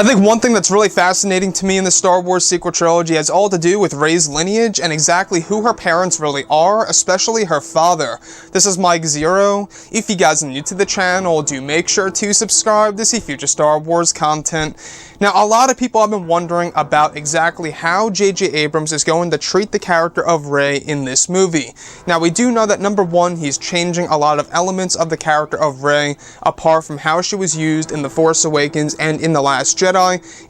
I think one thing that's really fascinating to me in the Star Wars sequel trilogy has all to do with Rey's lineage and exactly who her parents really are, especially her father. This is Mike Zero. If you guys are new to the channel, do make sure to subscribe to see future Star Wars content. Now, a lot of people have been wondering about exactly how J.J. Abrams is going to treat the character of Rey in this movie. Now, we do know that number one, he's changing a lot of elements of the character of Rey apart from how she was used in The Force Awakens and in The Last Jedi,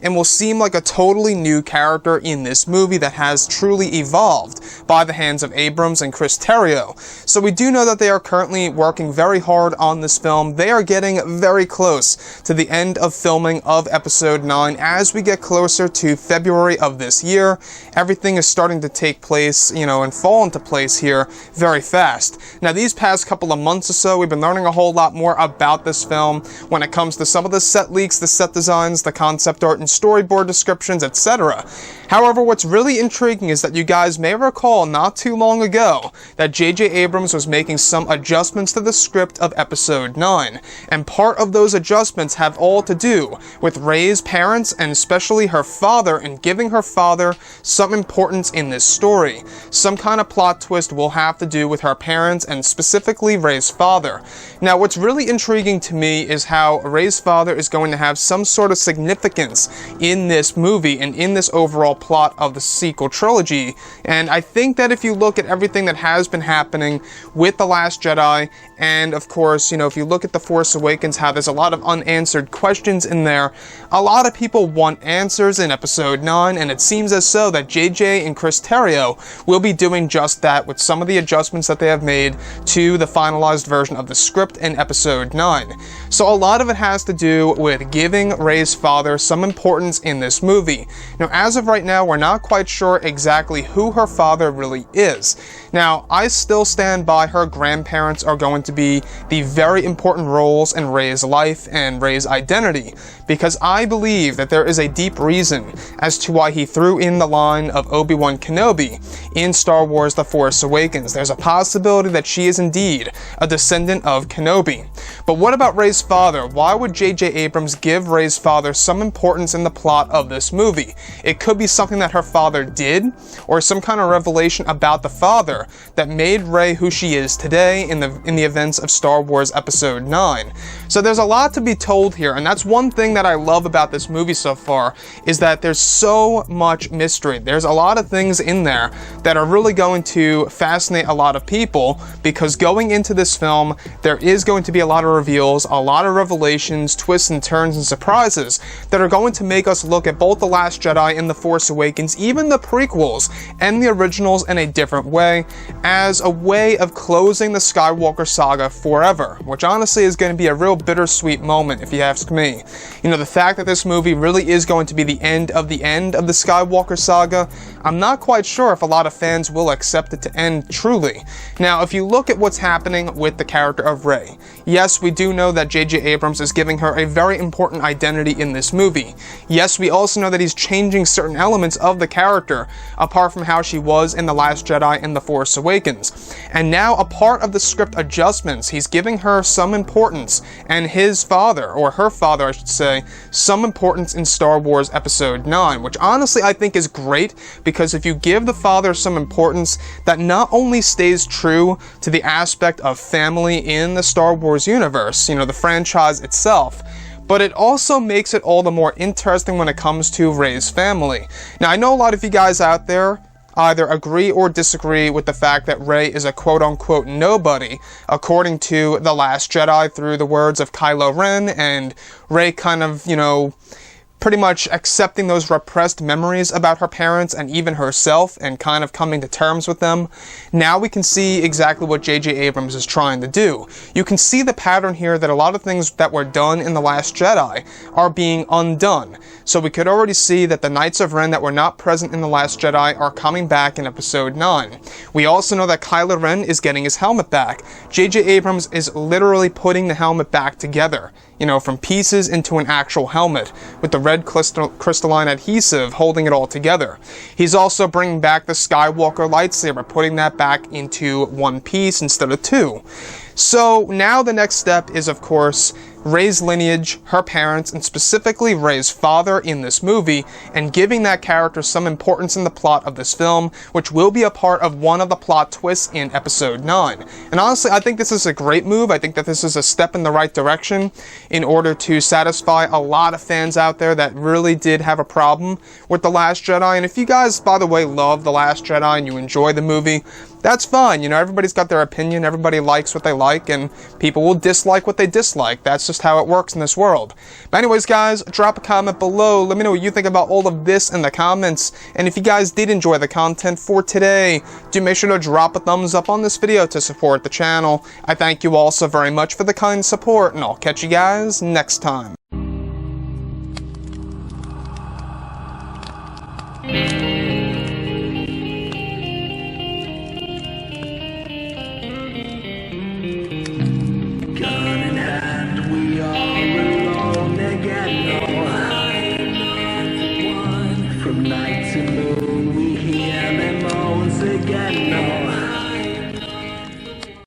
and will seem like a totally new character in this movie that has truly evolved by the hands of Abrams and Chris Terrio. So we do know that they are currently working very hard on this film. They are getting very close to the end of filming of Episode 9. As we get closer to February of this year, everything is starting to take place, and fall into place here very fast. Now, these past couple of months or so, we've been learning a whole lot more about this film when it comes to some of the set leaks, the set designs, the concept art and storyboard descriptions, etc. However, what's really intriguing is that you guys may recall not too long ago that J.J. Abrams was making some adjustments to the script of Episode 9, and part of those adjustments have all to do with Rey's parents and especially her father, and giving her father some importance in this story. Some kind of plot twist will have to do with her parents and specifically Rey's father. Now, what's really intriguing to me is how Rey's father is going to have some sort of significance in this movie and in this overall plot of the sequel trilogy. And I think that if you look at everything that has been happening with The Last Jedi, and of course, if you look at The Force Awakens, how there's a lot of unanswered questions in there, a lot of people want answers in Episode 9, and it seems as so that JJ and Chris Terrio will be doing just that with some of the adjustments that they have made to the finalized version of the script in Episode 9. So a lot of it has to do with giving Rey's father some importance in this movie. Now, as of right now, we're not quite sure exactly who her father really is. Now, I still stand by her grandparents are going to be the very important roles in Rey's life and Rey's identity, because I believe that there is a deep reason as to why he threw in the line of Obi-Wan Kenobi in Star Wars The Force Awakens. There's a possibility that she is indeed a descendant of Kenobi. But what about Rey's father? Why would J.J. Abrams give Rey's father some importance in the plot of this movie? It could be something that her father did, or some kind of revelation about the father that made Rey who she is today in the events of Star Wars Episode 9. So there's a lot to be told here, and that's one thing that I love about this movie so far, is that there's so much mystery. There's a lot of things in there that are really going to fascinate a lot of people, because going into this film, there is going to be a lot of reveals, a lot of revelations, twists and turns and surprises that are going to make us look at both The Last Jedi and The Force Awakens, even the prequels and the originals, in a different way, as a way of closing the Skywalker saga forever, which honestly is going to be a real bittersweet moment if you ask me. The fact that this movie really is going to be the end of the Skywalker saga, I'm not quite sure if a lot of fans will accept it to end truly. Now, if you look at what's happening with the character of Rey, yes, we do know that J.J. Abrams is giving her a very important identity in this movie. Yes, we also know that he's changing certain elements of the character, apart from how she was in The Last Jedi and The Force Awakens. And now, a part of the script adjustments, he's giving her some importance, and his father, or her father I should say, some importance in Star Wars Episode 9, which honestly I think is great, because if you give the father some importance, that not only stays true to the aspect of family in the Star Wars universe, the franchise itself, but it also makes it all the more interesting when it comes to Rey's family. Now, I know a lot of you guys out there either agree or disagree with the fact that Rey is a quote-unquote nobody, according to The Last Jedi through the words of Kylo Ren, and Rey kind of, pretty much accepting those repressed memories about her parents and even herself and kind of coming to terms with them. Now we can see exactly what J.J. Abrams is trying to do. You can see the pattern here that a lot of things that were done in The Last Jedi are being undone. So we could already see that the Knights of Ren that were not present in The Last Jedi are coming back in Episode 9. We also know that Kylo Ren is getting his helmet back. J.J. Abrams is literally putting the helmet back together, from pieces into an actual helmet, with the red crystalline adhesive holding it all together. He's also bringing back the Skywalker lightsaber, putting that back into one piece instead of two. So now the next step is, of course, Rey's lineage, her parents, and specifically Rey's father in this movie, and giving that character some importance in the plot of this film, which will be a part of one of the plot twists in Episode 9. And honestly, I think this is a great move. I think that this is a step in the right direction in order to satisfy a lot of fans out there that really did have a problem with The Last Jedi. And if you guys, by the way, love The Last Jedi and you enjoy the movie, that's fine. You know, everybody's got their opinion, everybody likes what they like, and people will dislike what they dislike. That's just how it works in this world. But anyways, guys, drop a comment below. Let me know what you think about all of this in the comments. And if you guys did enjoy the content for today, do make sure to drop a thumbs up on this video to support the channel. I thank you all so very much for the kind support, and I'll catch you guys next time.